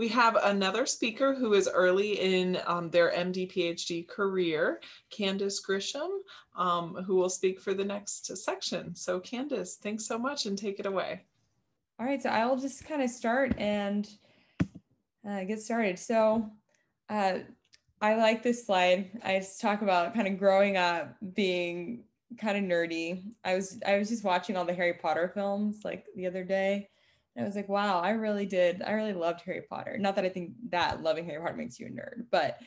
We have another speaker who is early in their MD-PhD career, Candace Grisham, who will speak for the next section. So Candace, thanks so much and take it away. All right, so I'll just kind of start and get started. So I like this slide. I just talk about kind of growing up being kind of nerdy. I was just watching all the Harry Potter films like the other day. And I was like, wow, I really loved Harry Potter. Not that I think that loving Harry Potter makes you a nerd, but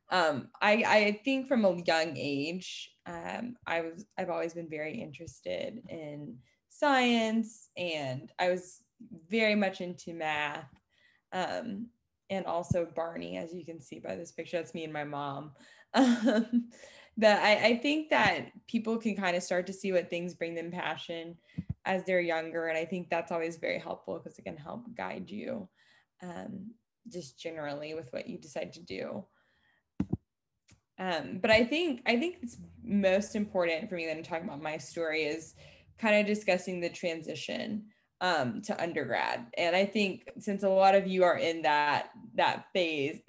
I think from a young age, I've always been very interested in science, and I was very much into math. And also Barney, as you can see by this picture, that's me and my mom. But I think that people can kind of start to see what things bring them passion as they're younger. And I think that's always very helpful because it can help guide you just generally with what you decide to do. But I think it's most important for me that I'm talking about my story is kind of discussing the transition to undergrad. And I think since a lot of you are in that phase,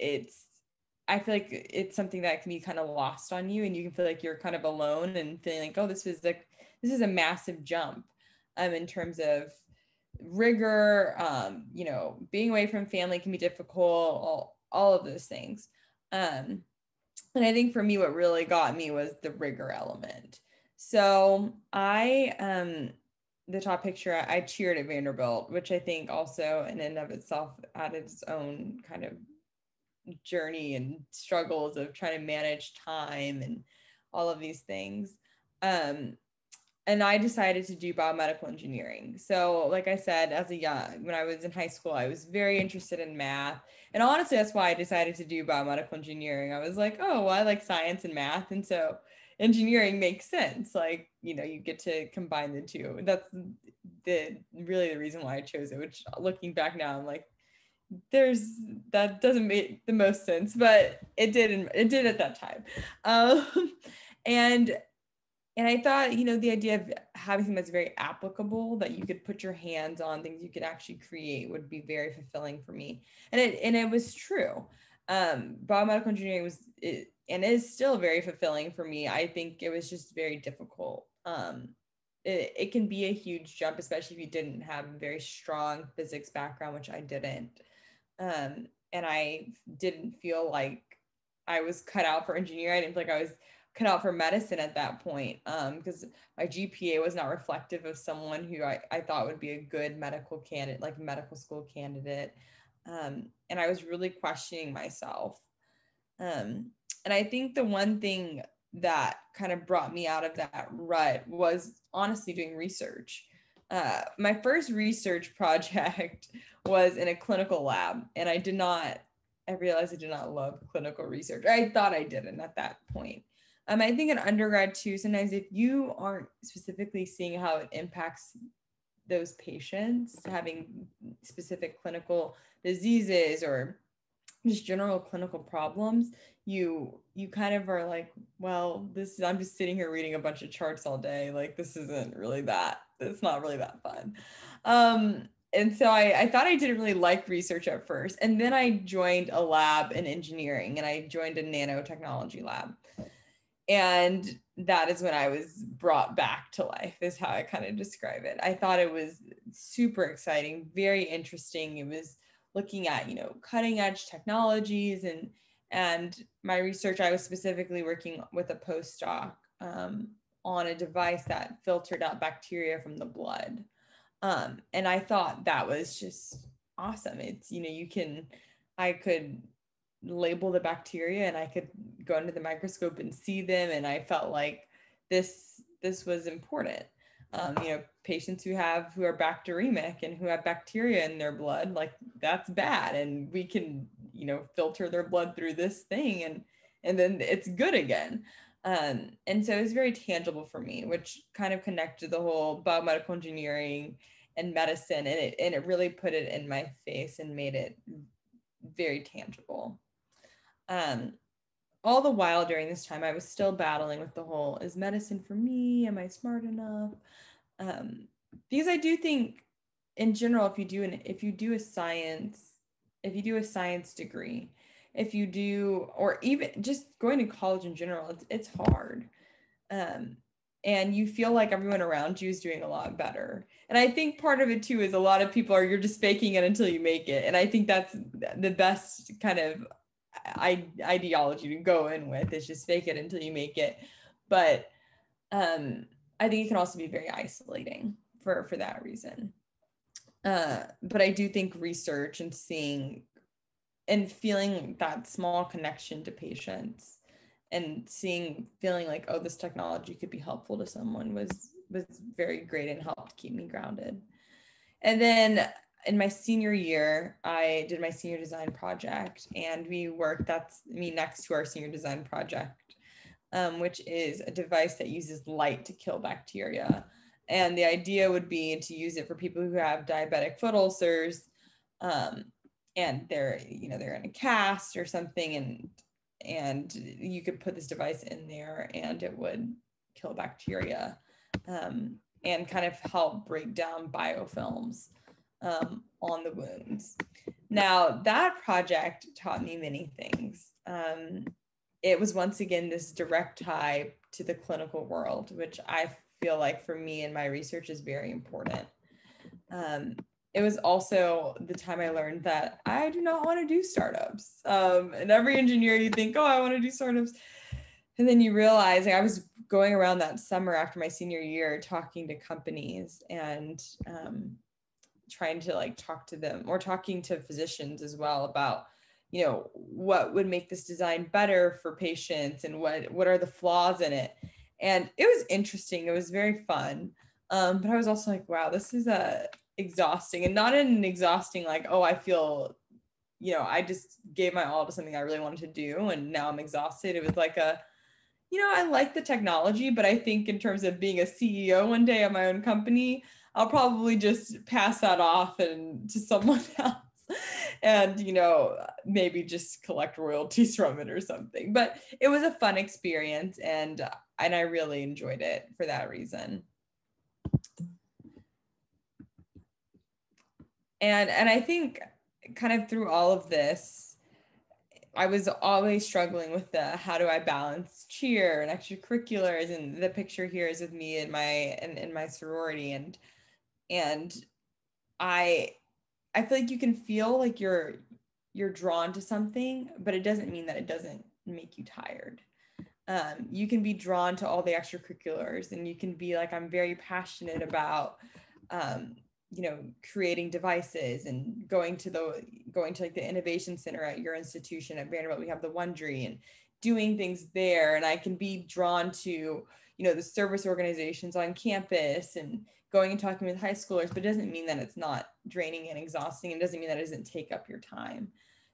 I feel like it's something that can be kind of lost on you, and you can feel like you're kind of alone and feeling like, oh, this is a massive jump in terms of rigor. Being away from family can be difficult, all of those things. And I think for me, what really got me was the rigor element. So the top picture, I cheered at Vanderbilt, which I think also in and of itself had its own kind of journey and struggles of trying to manage time and all of these things. And I decided to do biomedical engineering. So like I said, when I was in high school, I was very interested in math. And honestly, that's why I decided to do biomedical engineering. I was like, oh, well, I like science and math. And so engineering makes sense. Like, you get to combine the two. That's really the reason why I chose it, which looking back now, I'm like, that doesn't make the most sense, but it did at that time. And I thought, the idea of having something that's very applicable, that you could put your hands on, things you could actually create, would be very fulfilling for me. And it was true. Biomedical engineering is still very fulfilling for me. I think it was just very difficult. It can be a huge jump, especially if you didn't have a very strong physics background, which I didn't. And I didn't feel like I was cut out for engineering. I didn't feel like I was cut out for medicine at that point, because my GPA was not reflective of someone who I thought would be a good medical candidate, like medical school candidate. And I was really questioning myself. And I think the one thing that kind of brought me out of that rut was honestly doing research. My first research project was in a clinical lab, and I realized I did not love clinical research. I thought I didn't at that point. I think in undergrad too, sometimes if you aren't specifically seeing how it impacts those patients, having specific clinical diseases or just general clinical problems, you kind of are like, well, I'm just sitting here reading a bunch of charts all day. Like, it's not really that fun. And so I thought I didn't really like research at first. And then I joined a lab in engineering, and I joined a nanotechnology lab. And that is when I was brought back to life, is how I kind of describe it. I thought it was super exciting, very interesting. It was looking at, cutting edge technologies, and my research, I was specifically working with a postdoc on a device that filtered out bacteria from the blood. And I thought that was just awesome. It's, I could label the bacteria, and I could go under the microscope and see them. And I felt like this was important. Patients who are bacteremic and who have bacteria in their blood, like, that's bad. And we can, filter their blood through this thing, and then it's good again. And so it was very tangible for me, which kind of connected the whole biomedical engineering and medicine, and it really put it in my face and made it very tangible. All the while during this time, I was still battling with the whole, is medicine for me? Am I smart enough? Because I do think in general, if you do a science if you do a science degree, if you do, or even just going to college in general, it's hard. And you feel like everyone around you is doing a lot better. And I think part of it too is a lot of people are, you're just faking it until you make it. And I think that's the best kind of ideology to go in with, is just fake it until you make it. But I think it can also be very isolating for that reason. But I do think research and seeing and feeling that small connection to patients and feeling like, oh, this technology could be helpful to someone was very great and helped keep me grounded. And then in my senior year, I did my senior design project, and we worked, that's me next to our senior design project, which is a device that uses light to kill bacteria. And the idea would be to use it for people who have diabetic foot ulcers, and they're in a cast or something, and you could put this device in there and it would kill bacteria, and kind of help break down biofilms on the wounds. Now, that project taught me many things. It was once again this direct tie to the clinical world, which I feel like for me and my research is very important. It was also the time I learned that I do not want to do startups. And every engineer, you think, oh, I want to do startups. And then you realize, like, I was going around that summer after my senior year talking to companies and trying to like talk to them, or talking to physicians as well about, what would make this design better for patients and what are the flaws in it. And it was interesting. It was very fun. But I was also like, wow, this is exhausting, and not in an exhausting, like, oh, I feel, I just gave my all to something I really wanted to do and now I'm exhausted. It was like I like the technology, but I think in terms of being a CEO one day of my own company, I'll probably just pass that off and to someone else and, maybe just collect royalties from it or something. But it was a fun experience, and I really enjoyed it for that reason. And I think kind of through all of this, I was always struggling with how do I balance cheer and extracurriculars, and the picture here is with me in my sorority, and I feel like you can feel like you're drawn to something, but it doesn't mean that it doesn't make you tired. You can be drawn to all the extracurriculars, and you can be like, I'm very passionate about creating devices and going to like the innovation center at your institution at Vanderbilt. We have the Wondery, and doing things there. And I can be drawn to, the service organizations on campus and going and talking with high schoolers, but it doesn't mean that it's not draining and exhausting. It doesn't mean that it doesn't take up your time.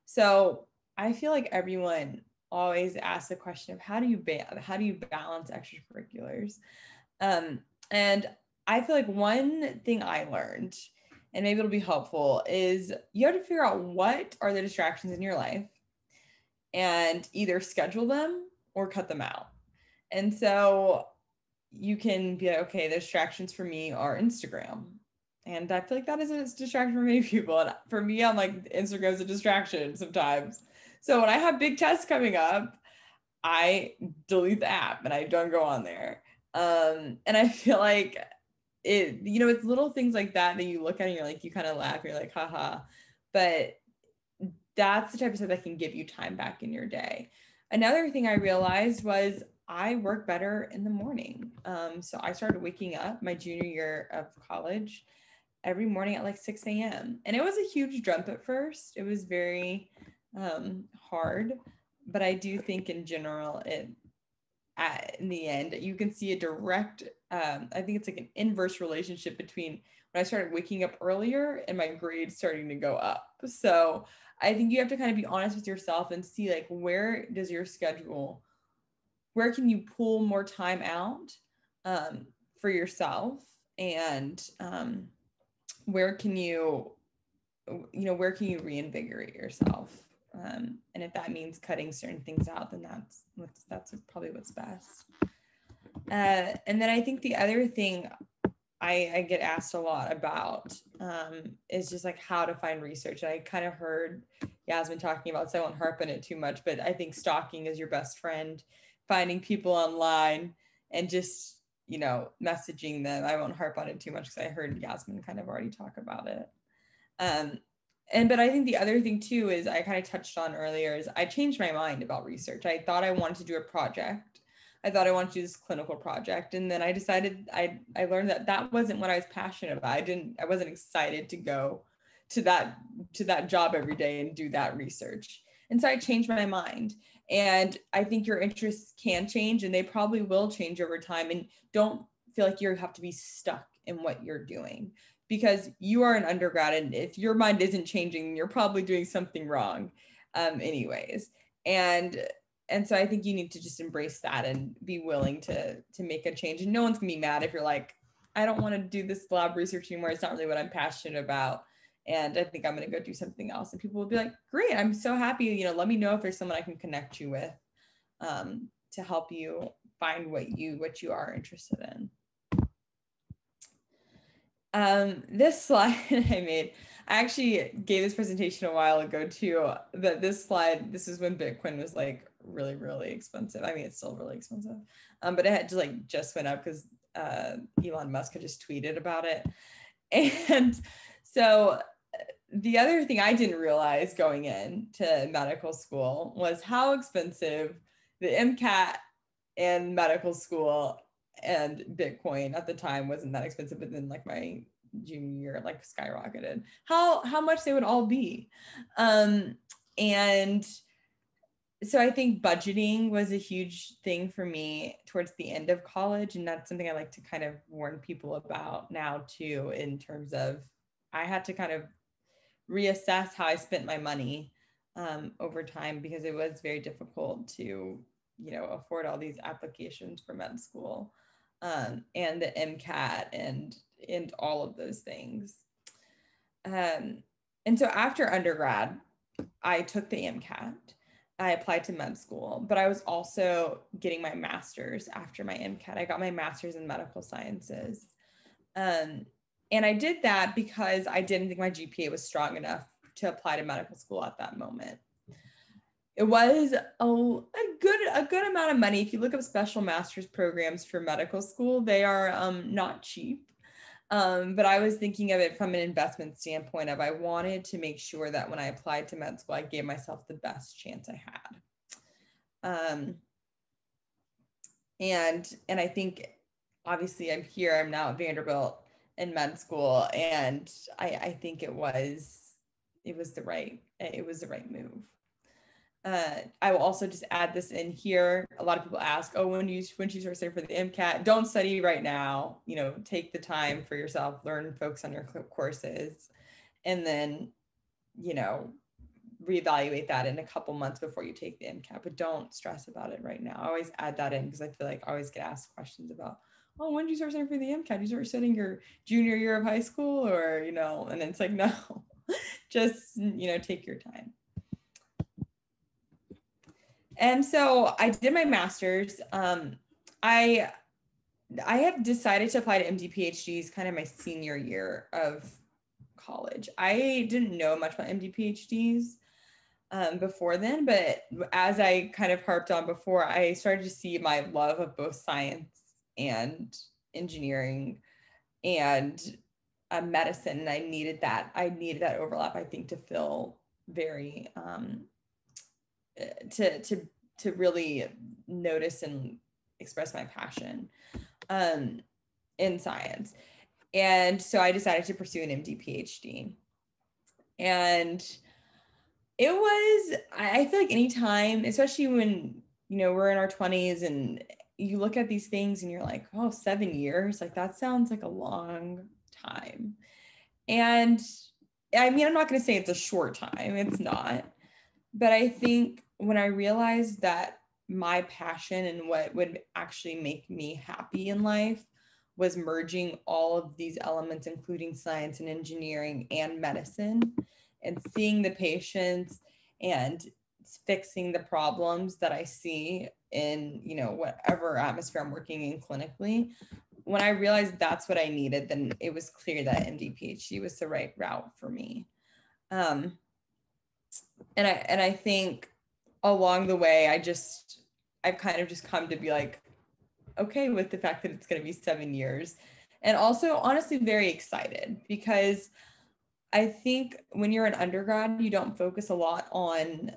So I feel like everyone always asks the question of how do you balance extracurriculars? And I feel like one thing I learned, and maybe it'll be helpful, is you have to figure out what are the distractions in your life and either schedule them or cut them out. And so you can be like, okay, the distractions for me are Instagram. And I feel like that is a distraction for many people. And for me, I'm like, Instagram's a distraction sometimes. So when I have big tests coming up, I delete the app and I don't go on there. And I feel like it's little things like that you look at and you're like, you kind of laugh, you're like, haha. But that's the type of stuff that can give you time back in your day. Another thing I realized was I work better in the morning. So I started waking up my junior year of college every morning at like 6 a.m. And it was a huge jump at first. It was very hard, but I do think in general, in the end, you can see a direct, I think it's like an inverse relationship between when I started waking up earlier and my grades starting to go up. So I think you have to kind of be honest with yourself and see like, where does your schedule, where can you pull more time out for yourself, and where can you reinvigorate yourself? And if that means cutting certain things out, then that's probably what's best. And then I think the other thing I get asked a lot about is just like how to find research. I kind of heard Yasmin talking about, so I won't harp on it too much, but I think stalking is your best friend, finding people online and just, you know, messaging them. I won't harp on it too much because I heard Yasmin kind of already talk about it. But I think the other thing too is I kind of touched on earlier is I changed my mind about research. I thought I wanted to do a project. I thought I wanted to do this clinical project. And then I decided I learned that that wasn't what I was passionate about. I wasn't excited to go to that job every day and do that research. And so I changed my mind. And I think your interests can change and they probably will change over time. And don't feel like you have to be stuck in what you're doing, because you are an undergrad, and if your mind isn't changing, you're probably doing something wrong anyways. And so I think you need to just embrace that and be willing to make a change. And no one's gonna be mad if you're like, I don't want to do this lab research anymore. It's not really what I'm passionate about. And I think I'm going to go do something else. And people will be like, great, I'm so happy. You know, let me know if there's someone I can connect you with to help you find what you are interested in. This slide I made, I actually gave this presentation a while ago too, but this slide, this is when Bitcoin was like really, really expensive. I mean, it's still really expensive, but it had just went up because Elon Musk had just tweeted about it. And so the other thing I didn't realize going into medical school was how expensive the MCAT and medical school and Bitcoin at the time wasn't that expensive, but then like my junior year like skyrocketed. How much they would all be. And so I think budgeting was a huge thing for me towards the end of college. And that's something I like to kind of warn people about now too, in terms of I had to kind of reassess how I spent my money over time, because it was very difficult to, you know, afford all these applications for med school and the MCAT and all of those things. And so after undergrad, I took the MCAT. I applied to med school, but I was also getting my master's after my MCAT. I got my master's in medical sciences. And I did that because I didn't think my GPA was strong enough to apply to medical school at that moment. It was a good amount of money. If you look up special master's programs for medical school, they are not cheap. But I was thinking of it from an investment standpoint of I wanted to make sure that when I applied to med school, I gave myself the best chance I had. And I think obviously I'm here, I'm now at Vanderbilt in med school. And I think it was the right move. I will also just add this in here. A lot of people ask, oh, when you start studying for the MCAT, don't study right now, you know, take the time for yourself, learn, focus on your courses, and then, you know, reevaluate that in a couple months before you take the MCAT, but don't stress about it right now. I always add that in because I feel like I always get asked questions about, oh, when did you start studying for the MCAT? Did you start studying your junior year of high school, or, you know, and it's like, no, just, you know, take your time. And so I did my master's. I have decided to apply to MD-PhDs kind of my senior year of college. I didn't know much about MD-PhDs before then, but as I kind of harped on before, I started to see my love of both science and engineering and medicine, and I needed that overlap, I think, to feel very to really notice and express my passion in science. And so I decided to pursue an MD PhD. And it was, I feel like anytime, especially when, you know, we're in our 20s and you look at these things and you're like, oh, 7 years, like that sounds like a long time. And I mean, I'm not going to say it's a short time, it's not. But I think when I realized that my passion and what would actually make me happy in life was merging all of these elements, including science and engineering and medicine, and seeing the patients and fixing the problems that I see in, you know, whatever atmosphere I'm working in clinically, when I realized that's what I needed, then it was clear that MD PhD was the right route for me. And I think along the way, I've kind of just come to be like, okay with the fact that it's going to be 7 years, and also honestly very excited, because I think when you're an undergrad, you don't focus a lot on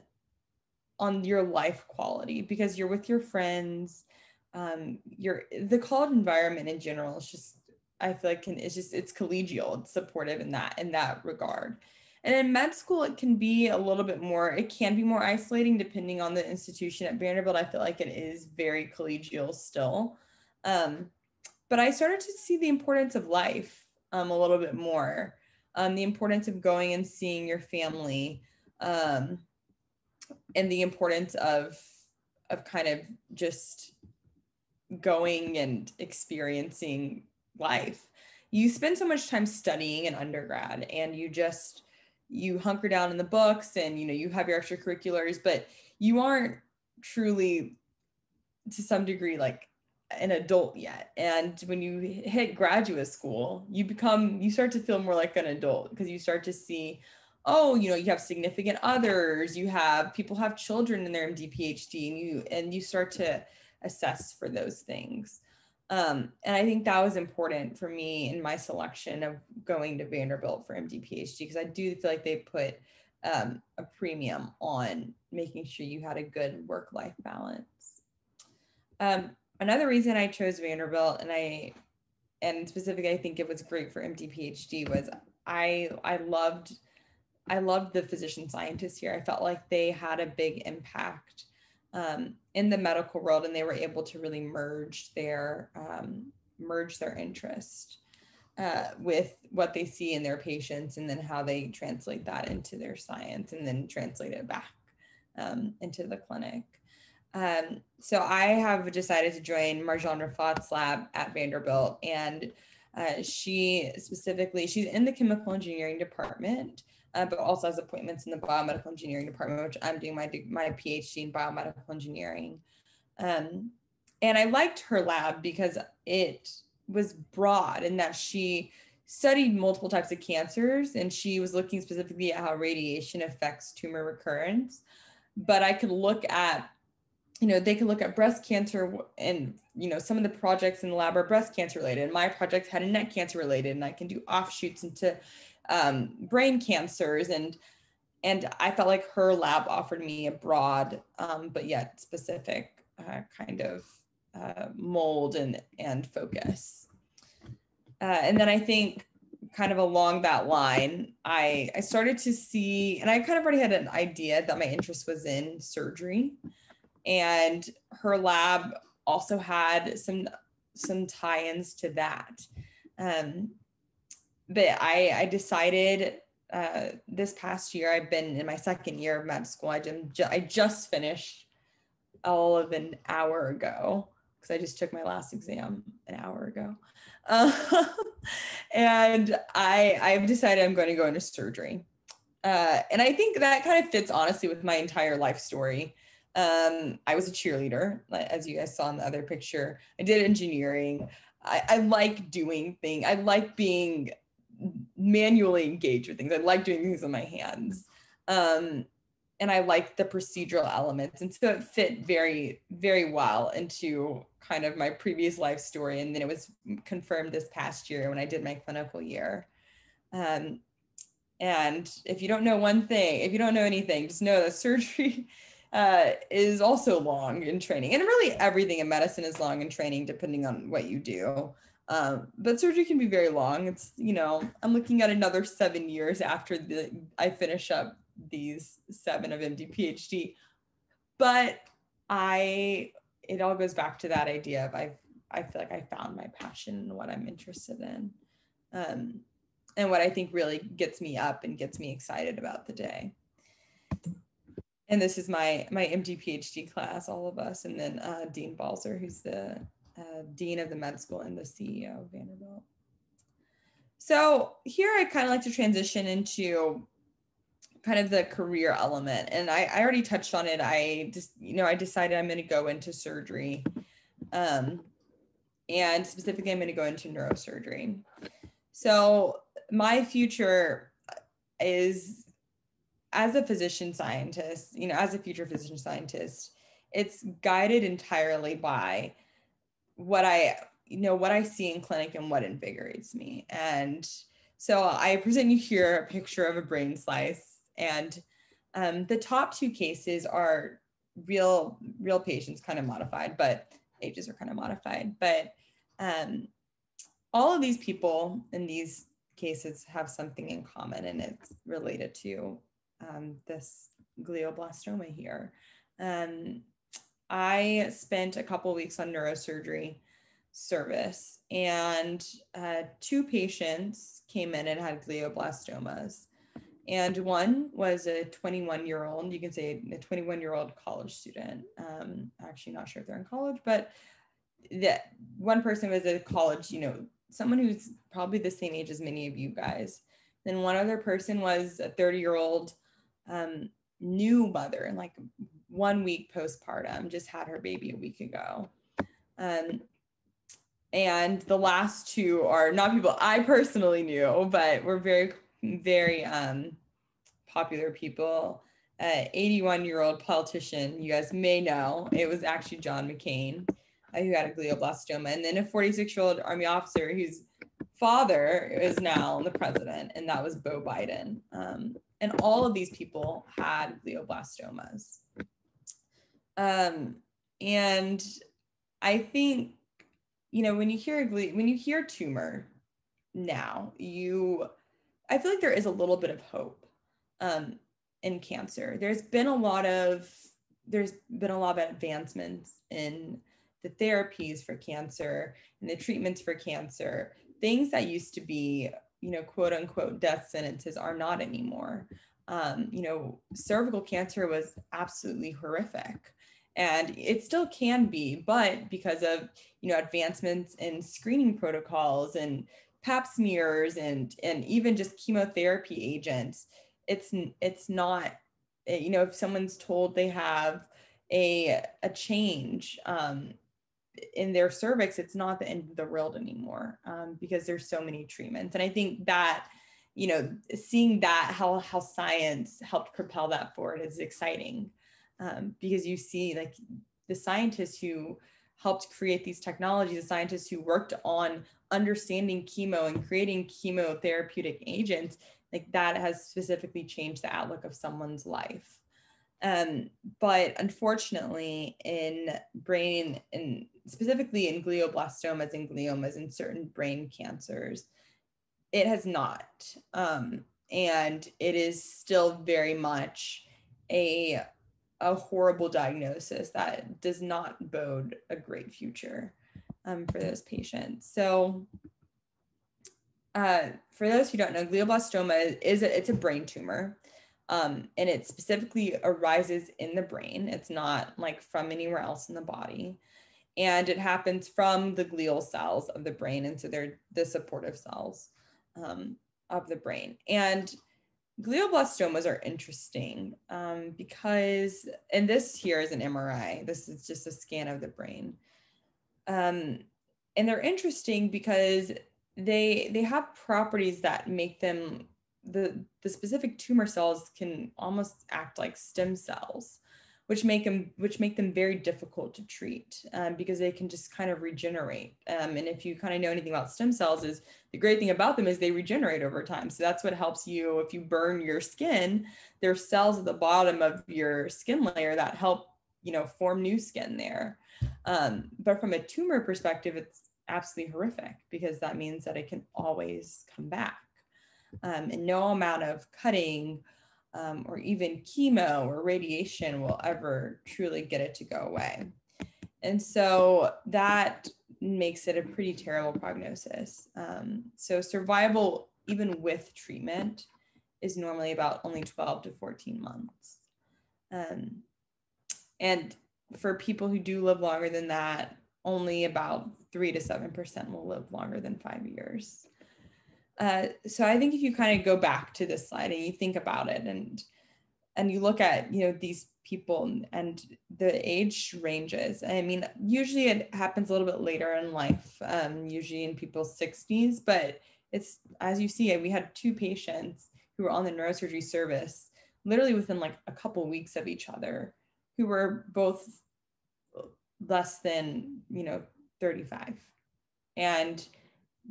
your life quality, because you're with your friends. The college environment in general is just, I feel like it's collegial, it's supportive in that regard. And in med school, it can be more isolating depending on the institution. At Vanderbilt, I feel like it is very collegial still. But I started to see the importance of life a little bit more, the importance of going and seeing your family, and the importance of kind of just going and experiencing life. You spend so much time studying in undergrad, and you hunker down in the books, and you have your extracurriculars, but you aren't truly, to some degree, like an adult yet. And when you hit graduate school, you start to feel more like an adult, because you start to see, oh, you have significant others, people have children in their MD PhD, and you start to assess for those things. And I think that was important for me in my selection of going to Vanderbilt for MD PhD, because I do feel like they put a premium on making sure you had a good work-life balance. Another reason I chose Vanderbilt, and specifically I think it was great for MD PhD, was I loved the physician scientists here. I felt like they had a big impact in the medical world, and they were able to really merge their interest with what they see in their patients, and then how they translate that into their science, and then translate it back into the clinic. So I have decided to join Marjan Rafat's lab at Vanderbilt, and she's in the chemical engineering department, but also has appointments in the biomedical engineering department, which I'm doing my PhD in biomedical engineering. And I liked her lab because it was broad, in that she studied multiple types of cancers, and she was looking specifically at how radiation affects tumor recurrence. But I could look at, they could look at breast cancer, and, some of the projects in the lab are breast cancer related. My project head and neck cancer related, and I can do offshoots into brain cancers. And I felt like her lab offered me a broad, but yet specific kind of mold and focus. And then I think kind of along that line, I started to see, and I kind of already had an idea that my interest was in surgery. And her lab also had some tie-ins to that. But I decided this past year, I've been in my second year of med school. I just finished all of an hour ago, because I just took my last exam an hour ago. And I've decided I'm going to go into surgery. And I think that kind of fits honestly with my entire life story. I was a cheerleader, as you guys saw in the other picture. I did engineering. I like doing things. I like being manually engaged with things. I like doing things with my hands. And I like the procedural elements. And so it fit very, very well into kind of my previous life story. And then it was confirmed this past year when I did my clinical year. And if you don't know one thing, if you don't know anything, just know that surgery is also long in training. And really everything in medicine is long in training, depending on what you do. But surgery can be very long. It's, I'm looking at another 7 years after I finish up these 7 of MD PhD. But it all goes back to that idea of I feel like I found my passion and what I'm interested in. And what I think really gets me up and gets me excited about the day. And this is my MD PhD class, all of us, and then Dean Balzer, who's the Dean of the med school and the CEO of Vanderbilt. So here I kind of like to transition into kind of the career element. And I already touched on it. I decided I'm going to go into surgery. And specifically, I'm going to go into neurosurgery. So my future is, as a physician scientist, as a future physician scientist, it's guided entirely by what I see in clinic and what invigorates me. And so I present you here a picture of a brain slice, and the top two cases are real patients, kind of modified, but ages are kind of modified. But all of these people in these cases have something in common, and it's related to this glioblastoma here. I spent a couple of weeks on neurosurgery service, and two patients came in and had glioblastomas. And one was a 21-year-old, you can say a 21-year-old college student. Actually not sure if they're in college, but that one person was a college, someone who's probably the same age as many of you guys. Then one other person was a 30-year-old new mother, and like 1 week postpartum, just had her baby a week ago. And the last two are not people I personally knew, but were very, very popular people. 81-year-old politician, you guys may know, it was actually John McCain, who had a glioblastoma. And then a 46-year-old Army officer whose father is now the president, and that was Beau Biden. And all of these people had glioblastomas. And I think, when you hear tumor now, I feel like there is a little bit of hope in cancer. There's been a lot of advancements in the therapies for cancer and the treatments for cancer. Things that used to be, quote unquote death sentences are not anymore. Cervical cancer was absolutely horrific, and it still can be, but because of, advancements in screening protocols and pap smears and even just chemotherapy agents, it's not, if someone's told they have a change in their cervix, it's not the end of the world anymore, because there's so many treatments. And I think that, seeing that, how science helped propel that forward is exciting, because you see like the scientists who helped create these technologies, the scientists who worked on understanding chemo and creating chemotherapeutic agents, like that has specifically changed the outlook of someone's life. But unfortunately, in brain, and specifically in glioblastomas and gliomas and certain brain cancers, it has not. And it is still very much a horrible diagnosis that does not bode a great future for those patients. So for those who don't know, glioblastoma it's a brain tumor. And it specifically arises in the brain. It's not like from anywhere else in the body. And it happens from the glial cells of the brain. And so they're the supportive cells of the brain. And glioblastomas are interesting because, and this here is an MRI. This is just a scan of the brain. And they're interesting because they have properties that make them, the specific tumor cells can almost act like stem cells, which make them very difficult to treat because they can just kind of regenerate. And if you kind of know anything about stem cells, is the great thing about them is they regenerate over time. So that's what helps you if you burn your skin. There's cells at the bottom of your skin layer that help form new skin there. But from a tumor perspective, it's absolutely horrific because that means that it can always come back. And no amount of cutting or even chemo or radiation will ever truly get it to go away. And so that makes it a pretty terrible prognosis. So survival, even with treatment, is normally about only 12 to 14 months. And for people who do live longer than that, only about 3 to 7% will live longer than 5 years. So I think if you kind of go back to this slide and you think about it and you look at, these people and the age ranges. I mean, usually it happens a little bit later in life, usually in people's 60s, but it's, as you see, we had 2 patients who were on the neurosurgery service literally within like a couple weeks of each other, who were both less than, 35. And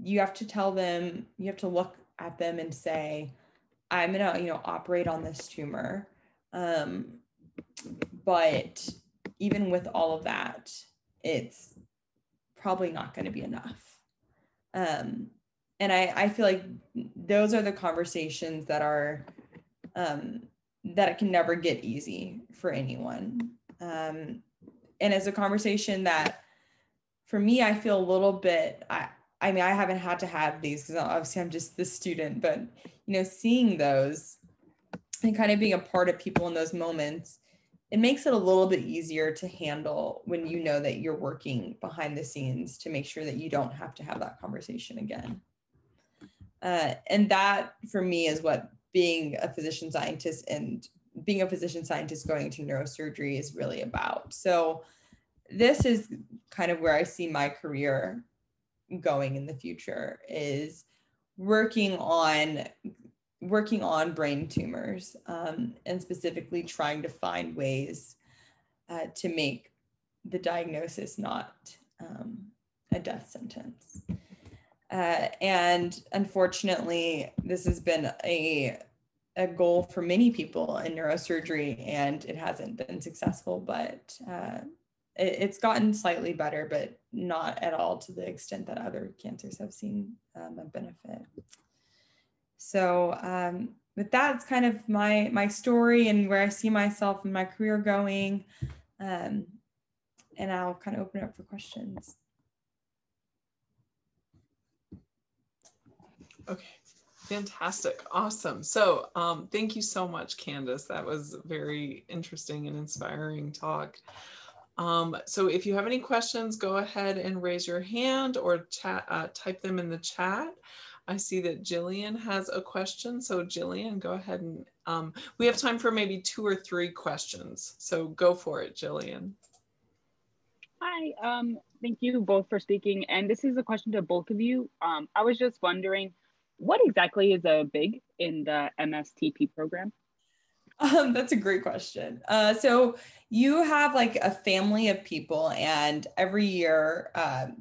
you have to tell them, you have to look at them and say, I'm gonna, operate on this tumor. But even with all of that, it's probably not going to be enough. And I feel like those are the conversations that are, that it can never get easy for anyone. And it's a conversation that, for me, I feel a little bit, I mean, I haven't had to have these because obviously I'm just the student, but, seeing those and kind of being a part of people in those moments, it makes it a little bit easier to handle when you know that you're working behind the scenes to make sure that you don't have to have that conversation again. And that, for me, is what being a physician scientist and being a physician scientist going into neurosurgery is really about. So this is kind of where I see my career going in the future, is working on brain tumors, and specifically trying to find ways to make the diagnosis not a death sentence. And unfortunately, this has been a goal for many people in neurosurgery, and it hasn't been successful, but it's gotten slightly better, but not at all to the extent that other cancers have seen a benefit. So with that, it's kind of my story and where I see myself and my career going. And I'll kind of open it up for questions. Okay, fantastic, awesome. So thank you so much, Candace. That was very interesting and inspiring talk. So if you have any questions, go ahead and raise your hand or type them in the chat. I see that Jillian has a question. So Jillian, go ahead and we have time for maybe 2 or 3 questions. So go for it, Jillian. Hi, thank you both for speaking. And this is a question to both of you. I was just wondering, what exactly is a BIG in the MSTP program? That's a great question. So you have like a family of people, and every year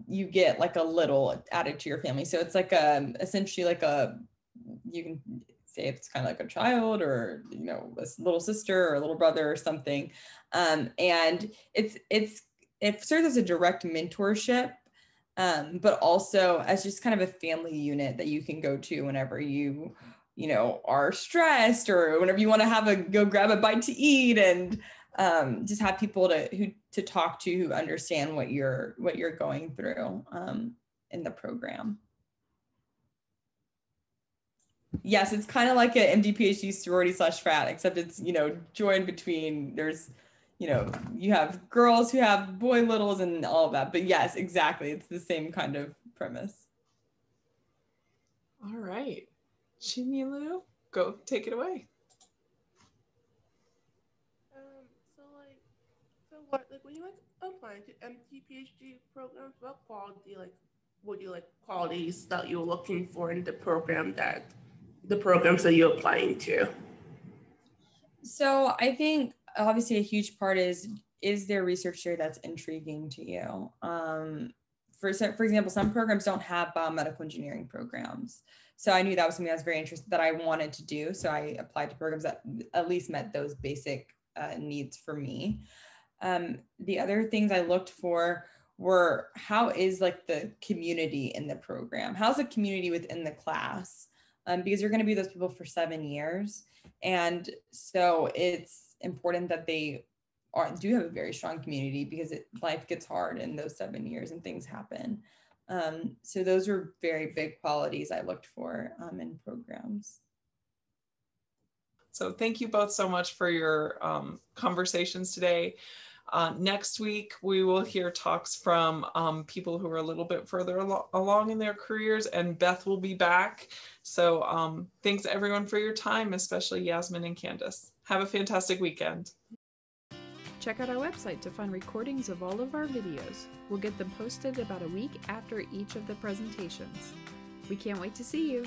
you get like a little added to your family. So it's like essentially like you can say it's kind of like a child, or a little sister or a little brother or something. And it serves as a direct mentorship, but also as just kind of a family unit that you can go to whenever you are stressed, or whenever you want to go grab a bite to eat, and just have people to talk to who understand what you're going through in the program. Yes, it's kind of like an MD-PhD sorority / frat, except it's joined between, there's you have girls who have boy littles and all of that. But yes, exactly, it's the same kind of premise. All right. Shimilu, go take it away. When you apply to MD-PhD programs, what qualities that you're looking for in the programs that you're applying to? So I think obviously a huge part is there research there that's intriguing to you? For example, some programs don't have biomedical engineering programs. So I knew that was something I was very interested, that I wanted to do. So I applied to programs that at least met those basic needs for me. The other things I looked for were, how is like the community in the program? How's the community within the class? Because you're going to be those people for 7 years. And so it's important that they do have a very strong community, because life gets hard in those 7 years and things happen. So those were very big qualities I looked for in programs. So thank you both so much for your conversations today. Next week, we will hear talks from people who are a little bit further along in their careers, and Beth will be back. So thanks everyone for your time, especially Yasmin and Candace. Have a fantastic weekend. Check out our website to find recordings of all of our videos. We'll get them posted about a week after each of the presentations. We can't wait to see you!